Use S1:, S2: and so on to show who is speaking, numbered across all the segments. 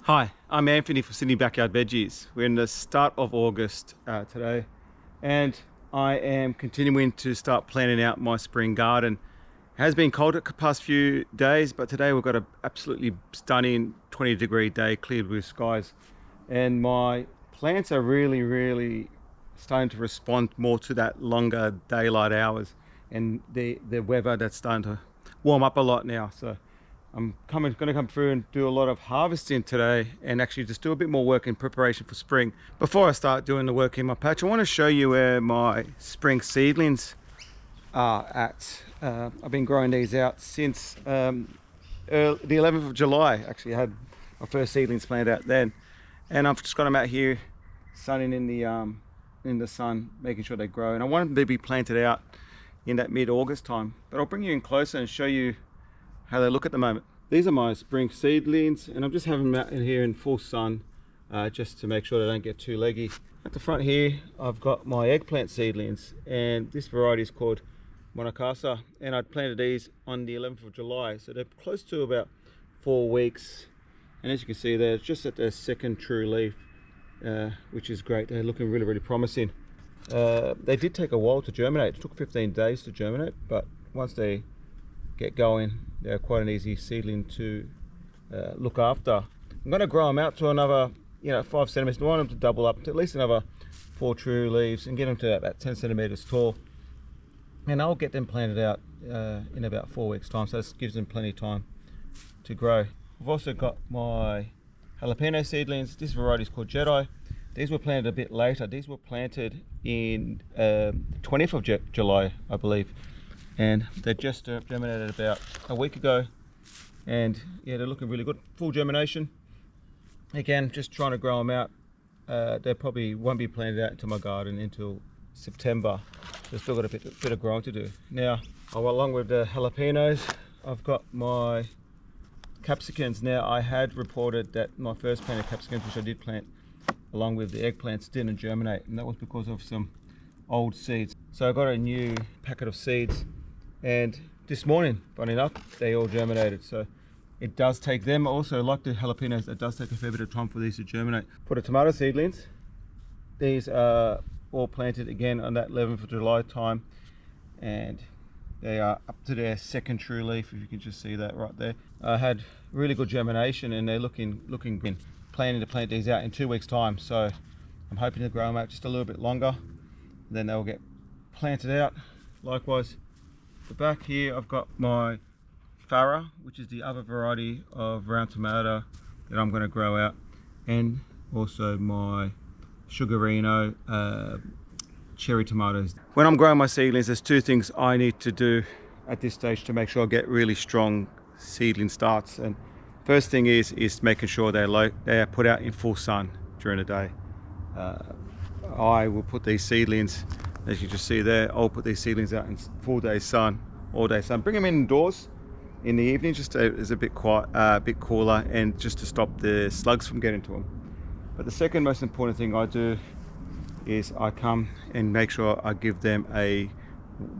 S1: Hi, I'm Anthony from Sydney Backyard Veggies. We're in the start of August today, and I am continuing to start planning out my spring garden. It has been cold the past few days, but today we've got an absolutely stunning 20-degree day, clear blue skies, and my plants are really starting to respond more to that longer daylight hours and the weather that's starting to warm up a lot now. So I'm going to come through and do a lot of harvesting today and actually just do a bit more work in preparation for spring. Before I start doing the work in my patch, I want to show you where my spring seedlings are at. I've been growing these out since the 11th of July. Actually, I had my first seedlings planted out then. And I've just got them out here sunning in the sun, making sure they grow. And I want them to be planted out in that mid-August time. But I'll bring you in closer and show you how they look at the moment. These are my spring seedlings, and I'm just having them out in here in full sun just to make sure they don't get too leggy. At the front here I've got my eggplant seedlings, and this variety is called Monocasa, and I planted these on the 11th of July, so they're close to about 4 weeks, and as you can see they're just at their second true leaf, which is great. They're looking really promising. They did take a while to germinate. It took 15 days to germinate, but once they get going, they're quite an easy seedling to look after. I'm going to grow them out to another 5 centimeters. I want them to double up to at least another 4 true leaves and get them to about 10 centimeters tall, and I'll get them planted out in about 4 weeks time, so this gives them plenty of time to grow. I've also got my jalapeno seedlings. This variety is called Jedi. These were planted a bit later. These were planted in 20th of July, I believe, and they just germinated about a week ago, and yeah, they're looking really good, full germination. Again, just trying to grow them out. They probably won't be planted out into my garden until September. They've still got a bit of growing to do. Now, along with the jalapenos, I've got my capsicums. Now, I had reported that my first planted capsicums, which I did plant along with the eggplants, didn't germinate, and that was because of some old seeds. So I got a new packet of seeds, and this morning, funny enough, they all germinated. So it does take them also, like the jalapenos, it does take a fair bit of time for these to germinate. For the tomato seedlings, these are all planted again on that 11th of July time, and they are up to their second true leaf, if you can just see that right there. I had really good germination, and they're looking good. Planning to plant these out in 2 weeks time, so I'm hoping to grow them out just a little bit longer, then they'll get planted out. Likewise, the back here I've got my Farah, which is the other variety of round tomato that I'm going to grow out, and also my Sugarino cherry tomatoes. When I'm growing my seedlings, there's 2 things I need to do at this stage to make sure I get really strong seedling starts. And first thing is making sure they are put out in full sun during the day. I will put these seedlings, as you just see there, I'll put these seedlings out in full day sun, all day sun. Bring them indoors in the evening, just as a bit quiet, bit cooler, and just to stop the slugs from getting to them. But the second most important thing I do is I come and make sure I give them a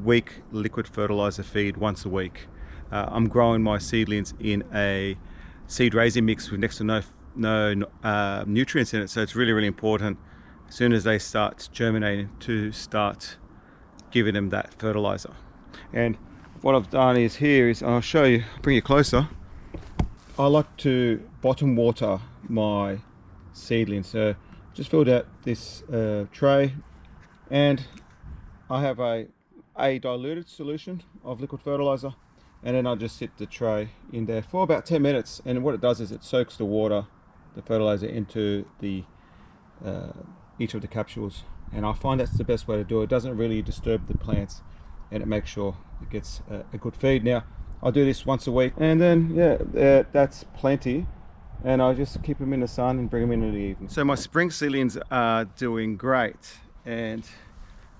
S1: weak liquid fertilizer feed once a week. I'm growing my seedlings in a seed raising mix with next to no nutrients in it, so it's really important as soon as they start germinating to start giving them that fertilizer. And what I've done is I'll show you, bring you closer. I like to bottom water my seedlings, so just filled out this tray, and I have a diluted solution of liquid fertilizer, and then I'll just sit the tray in there for about 10 minutes, and what it does is it soaks the water, the fertilizer, into the each of the capsules, and I find that's the best way to do it. It doesn't really disturb the plants, and it makes sure it gets a good feed. Now, I'll do this once a week, and then that's plenty, and I just keep them in the sun and bring them in the evening. So my spring seedlings are doing great, and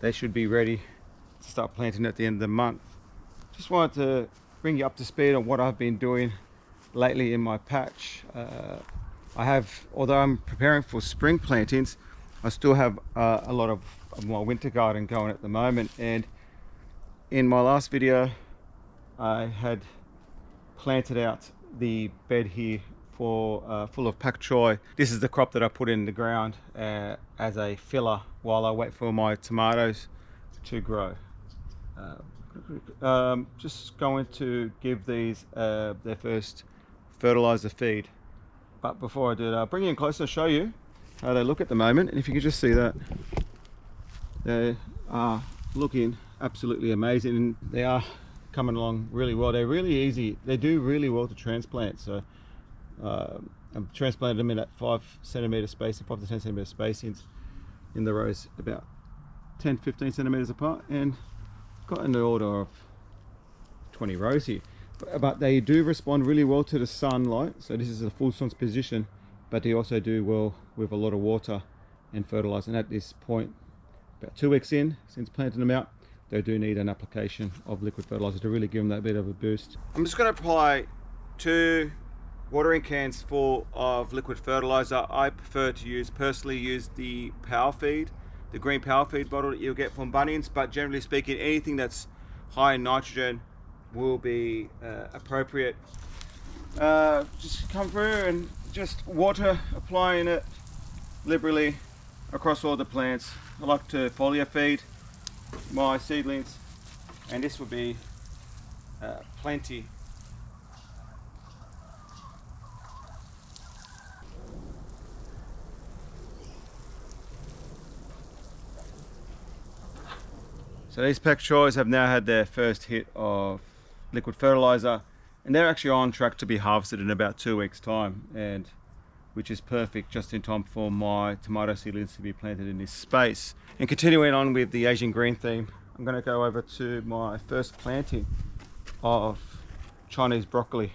S1: they should be ready to start planting at the end of the month. Just wanted to bring you up to speed on what I've been doing lately in my patch. Although I'm preparing for spring plantings, I still have a lot of my winter garden going at the moment. And in my last video, I had planted out the bed here full of pak choi. This is the crop that I put in the ground as a filler while I wait for my tomatoes to grow. Just going to give these their first fertilizer feed. But before I do that, I'll bring you in closer to show you how they look at the moment. And if you can just see that, they are looking absolutely amazing, and they are coming along really well. They're really easy. They do really well to transplant. So I've transplanted them in at 5 centimeter spacing, 5 to 10 centimeter spacings in the rows, about 10-15 centimeters apart, and got in the order of 20 rows here. But they do respond really well to the sunlight. So this is a full sun's position, but they also do well with a lot of water and fertilizer. And at this point, about 2 weeks in since planting them out, they do need an application of liquid fertilizer to really give them that bit of a boost. I'm just going to apply 2 watering cans full of liquid fertilizer. I prefer to personally use the power feed, the green power feed bottle that you'll get from Bunnings, but generally speaking, anything that's high in nitrogen will be appropriate. Just come through and just water, applying it liberally across all the plants. I like to foliar feed my seedlings, and this will be plenty. So these pak choys have now had their first hit of liquid fertilizer, and they're actually on track to be harvested in about 2 weeks time, and which is perfect, just in time for my tomato seedlings to be planted in this space. And continuing on with the Asian green theme, I'm going to go over to my first planting of Chinese broccoli,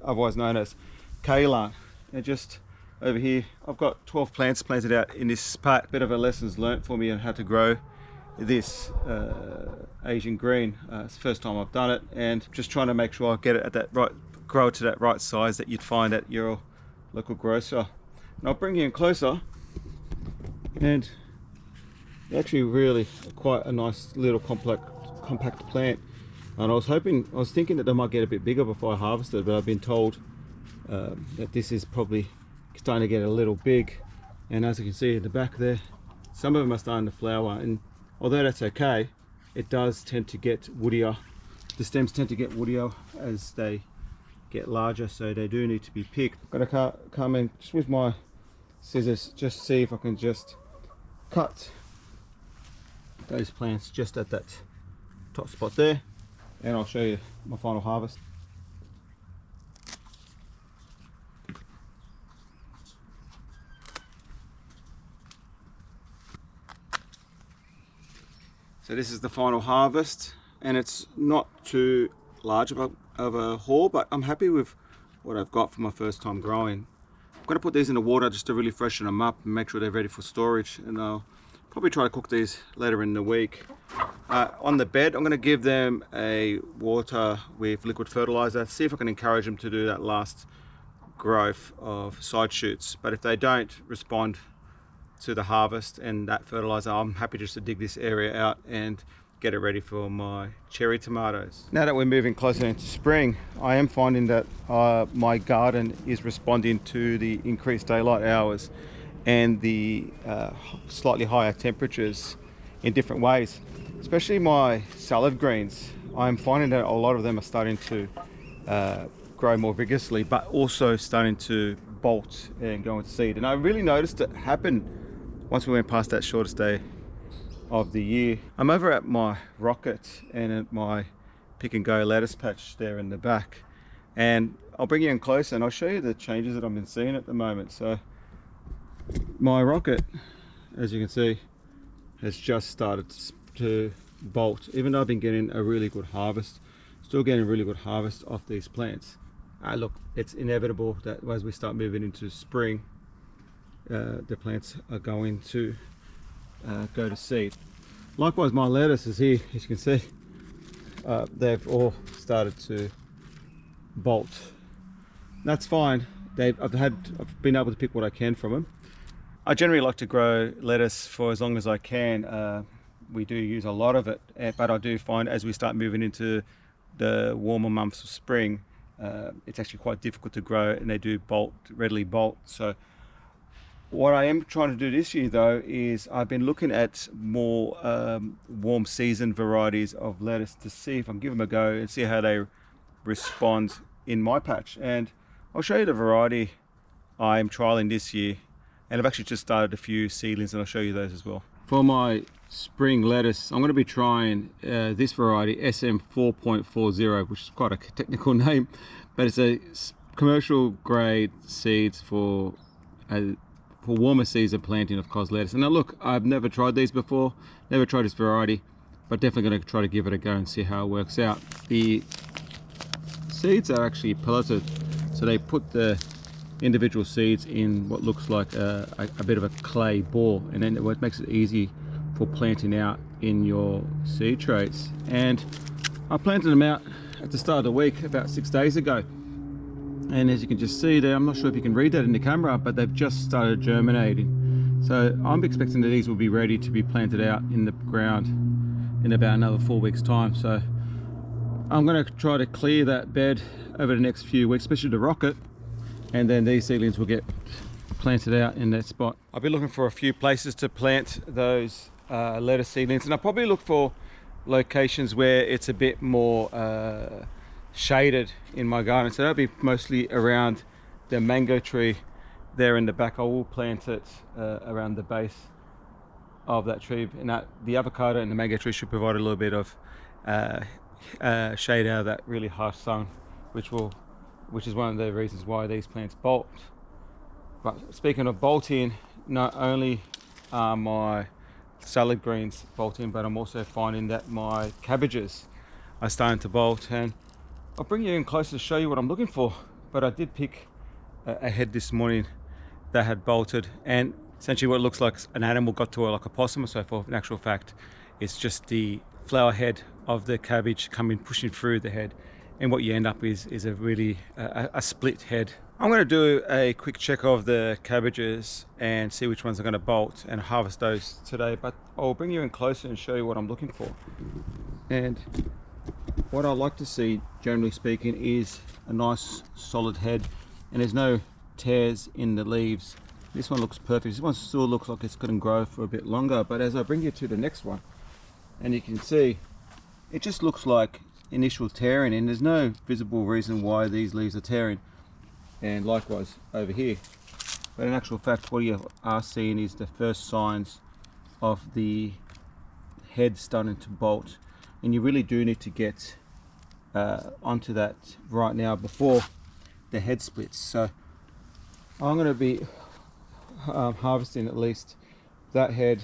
S1: otherwise known as kailan. And just over here, I've got 12 plants planted out in this spot. Bit of a lessons learnt for me on how to grow this Asian green. It's the first time I've done it, and just trying to make sure I get it at that right, grow it to that right size that you'd find at your local grocer. And I'll bring you in closer, and actually really quite a nice little compact plant. And I was thinking that they might get a bit bigger before I harvest it, but I've been told that this is probably starting to get a little big. And as you can see in the back there, some of them are starting to flower, and although that's okay, it does tend to get woodier. The stems tend to get woodier as they get larger, so they do need to be picked. I'm gonna come in just with my scissors, just see if I can just cut those plants just at that top spot there, and I'll show you my final harvest. So this is the final harvest, and it's not too large of a haul, but I'm happy with what I've got for my first time growing. I'm going to put these in the water just to really freshen them up and make sure they're ready for storage, and I'll probably try to cook these later in the week. On the bed, I'm going to give them a water with liquid fertilizer, see if I can encourage them to do that last growth of side shoots. But if they don't respond to the harvest and that fertilizer, I'm happy just to dig this area out and get it ready for my cherry tomatoes. Now that we're moving closer into spring, I am finding that my garden is responding to the increased daylight hours and the slightly higher temperatures in different ways. Especially my salad greens, I'm finding that a lot of them are starting to grow more vigorously, but also starting to bolt and go into seed. And I really noticed it happen once we went past that shortest day of the year. I'm over at my rocket and at my pick and go lettuce patch there in the back, and I'll bring you in close and I'll show you the changes that I've been seeing at the moment. So my rocket, as you can see, has just started to bolt. Even though I've been getting a really good harvest, still getting a really good harvest off these plants. Look, it's inevitable that as we start moving into spring, the plants are going to go to seed. Likewise, my lettuces here, as you can see, they've all started to bolt. That's fine. I've been able to pick what I can from them. I generally like to grow lettuce for as long as I can. We do use a lot of it, but I do find as we start moving into the warmer months of spring, it's actually quite difficult to grow, and they do readily bolt. So what I am trying to do this year though is I've been looking at more warm season varieties of lettuce to see if I can give them a go and see how they respond in my patch. And I'll show you the variety I'm trialing this year, and I've actually just started a few seedlings, and I'll show you those as well. For my spring lettuce, I'm going to be trying this variety, SM4.40, which is quite a technical name, but it's a commercial grade seeds for warmer season planting of cos lettuce. And now look, I've never tried these before, never tried this variety, but definitely going to try to give it a go and see how it works out. The seeds are actually pelleted, so they put the individual seeds in what looks like a bit of a clay ball, and then it makes it easy for planting out in your seed trays. And I planted them out at the start of the week about 6 days ago, and as you can just see there, I'm not sure if you can read that in the camera, but they've just started germinating. So I'm expecting that these will be ready to be planted out in the ground in about another 4 weeks time. So I'm going to try to clear that bed over the next few weeks, especially the rocket, and then these seedlings will get planted out in that spot. I'll be looking for a few places to plant those lettuce seedlings, and I'll probably look for locations where it's a bit more shaded in my garden. So that'll be mostly around the mango tree there in the back. I will plant it around the base of that tree, and that the avocado and the mango tree should provide a little bit of shade out of that really harsh sun, which is one of the reasons why these plants bolt. But speaking of bolting, not only are my salad greens bolting, but I'm also finding that my cabbages are starting to bolt. And I'll bring you in closer to show you what I'm looking for. But I did pick a head this morning that had bolted, and essentially what looks like an animal got to it, like a possum or so forth. In actual fact, it's just the flower head of the cabbage pushing through the head, and what you end up is a really a split head. I'm going to do a quick check of the cabbages and see which ones are going to bolt and harvest those today, but I'll bring you in closer and show you what I'm looking for. And what I like to see, generally speaking, is a nice solid head, and there's no tears in the leaves. This one looks perfect. This one still looks like it's going to grow for a bit longer, but as I bring you to the next one, and you can see it just looks like initial tearing, and there's no visible reason why these leaves are tearing. And likewise over here, but in actual fact what you are seeing is the first signs of the head starting to bolt, and you really do need to get onto that right now before the head splits. So I'm going to be harvesting at least that head,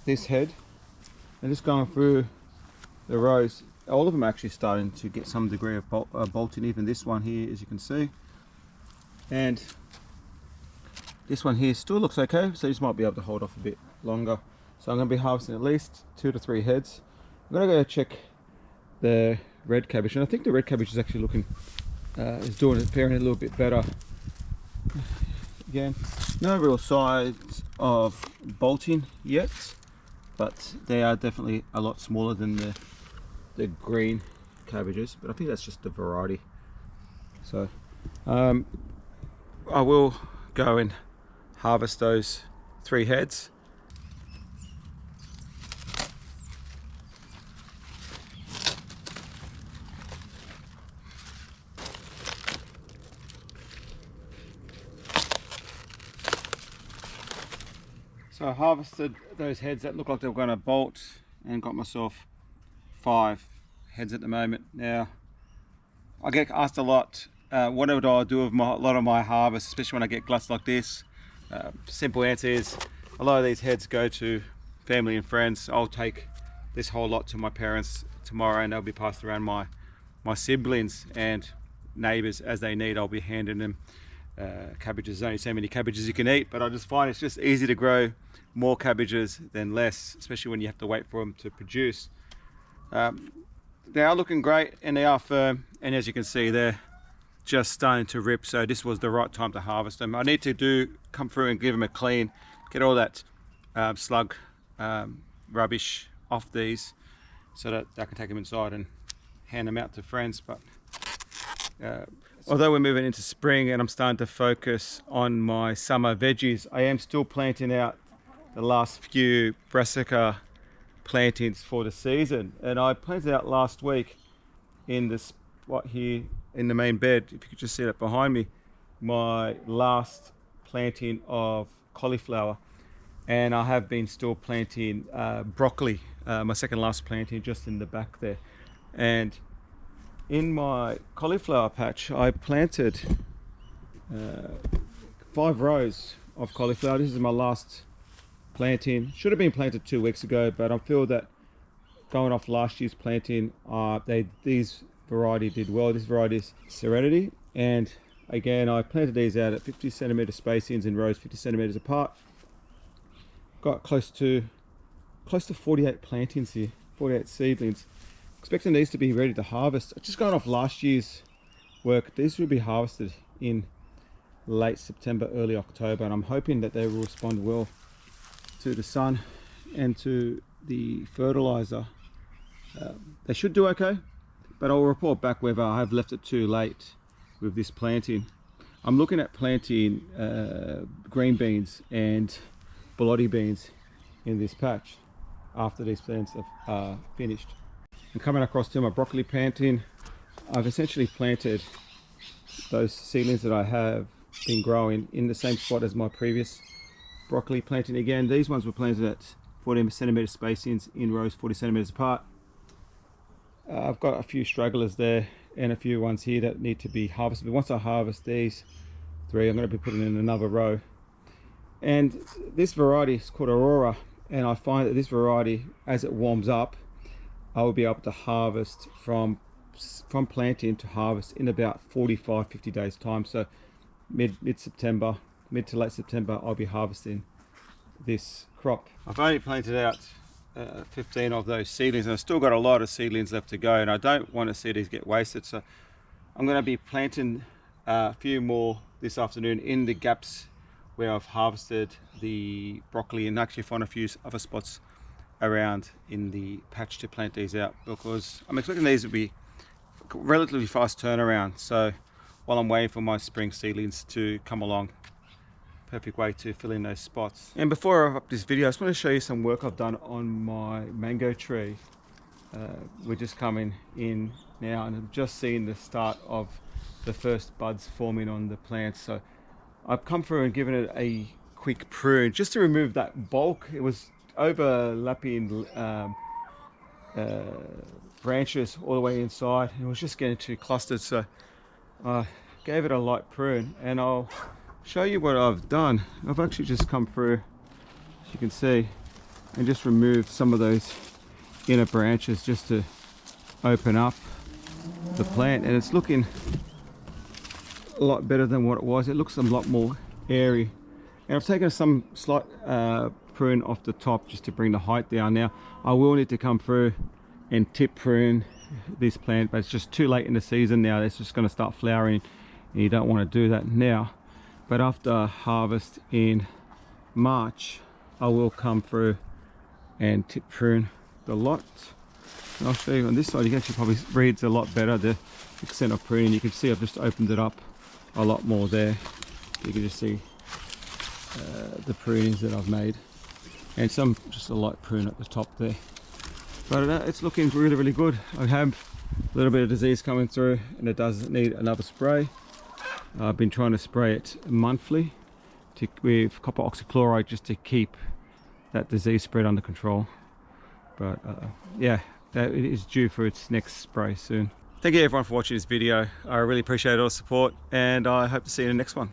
S1: this head, and just going through the rows. All of them are actually starting to get some degree of bolting, even this one here, as you can see. And this one here still looks okay, so this might be able to hold off a bit longer. So I'm going to be harvesting at least 2 to 3 heads. I'm going to go check the red cabbage, and I think the red cabbage is actually looking, faring a little bit better. Again, no real signs of bolting yet, but they are definitely a lot smaller than the green cabbages, but I think that's just the variety. So I will go and harvest those 3 heads. So I harvested those heads that look like they were going to bolt, and got myself 5 heads at the moment. Now I get asked a lot, what do I do with a lot of my harvest, especially when I get gluts like this? Simple answer is a lot of these heads go to family and friends. I'll take this whole lot to my parents tomorrow, and they'll be passed around my siblings and neighbors as they need. I'll be handing them cabbages. There's only so many cabbages you can eat, but I just find it's just easy to grow more cabbages than less, especially when you have to wait for them to produce. They are looking great, and they are firm, and as you can see, they're just starting to rip. So this was the right time to harvest them. I need to come through and give them a clean, get all that slug rubbish off these, so that I can take them inside and hand them out to friends. But Although we're moving into spring and I'm starting to focus on my summer veggies, I am still planting out the last few brassica plantings for the season. And I planted out last week in this spot here in the main bed, if you could just see that behind me, my last planting of cauliflower. And I have been still planting broccoli, my second last planting just in the back there. And in my cauliflower patch, I planted 5 rows of cauliflower. This is my last planting. Should have been planted 2 weeks ago, but I feel that going off last year's planting, these variety did well. This variety is Serenity, and again I planted these out at 50 centimeter spacings in rows 50 centimeters apart. Got close to 48 plantings here, 48 seedlings. Expecting these to be ready to harvest. Just going off last year's work, these will be harvested in late September, early October, and I'm hoping that they will respond well to the sun and to the fertilizer. They should do okay, but I'll report back whether I have left it too late with this planting. I'm looking at planting green beans and bologna beans in this patch after these plants are finished. And coming across to my broccoli planting, I've essentially planted those seedlings that I have been growing in the same spot as my previous broccoli planting. Again, these ones were planted at 40 centimeter spacings in rows 40 centimeters apart. I've got a few stragglers there and a few ones here that need to be harvested. But once I harvest these 3, I'm going to be putting in another row. And this variety is called Aurora, and I find that this variety, as it warms up, I will be able to harvest from planting to harvest in about 45-50 days time. So mid-September, mid to late September, I'll be harvesting this crop. I've only planted out 15 of those seedlings, and I've still got a lot of seedlings left to go, and I don't want to see these get wasted. So I'm going to be planting a few more this afternoon in the gaps where I've harvested the broccoli, and actually find a few other spots around in the patch to plant these out, because I'm expecting these to be relatively fast turnaround. So while I'm waiting for my spring seedlings to come along, perfect way to fill in those spots. And before I wrap up this video, I just want to show you some work I've done on my mango tree. We're just coming in now, and I'm just seeing the start of the first buds forming on the plants. So I've come through and given it a quick prune just to remove that bulk. It was overlapping branches all the way inside, and it was just getting too clustered. So I gave it a light prune, and I'll show you what I've done. I've actually just come through, as you can see, and just removed some of those inner branches just to open up the plant, and it's looking a lot better than what it was. It looks a lot more airy, and I've taken some slight prune off the top just to bring the height down. Now I will need to come through and tip prune this plant, but it's just too late in the season now. It's just going to start flowering, and you don't want to do that now. But after harvest in March, I will come through and tip prune the lot. And I'll show you on this side. You can actually probably reads a lot better the extent of pruning. You can see I've just opened it up a lot more there. You can just see the prunings that I've made, and some just a light prune at the top there. But it's looking really, really good. I have a little bit of disease coming through, and it does need another spray. I've been trying to spray it monthly with copper oxychloride just to keep that disease spread under control. But yeah, that it is due for its next spray soon. Thank you everyone for watching this video. I really appreciate all the support, and I hope to see you in the next one.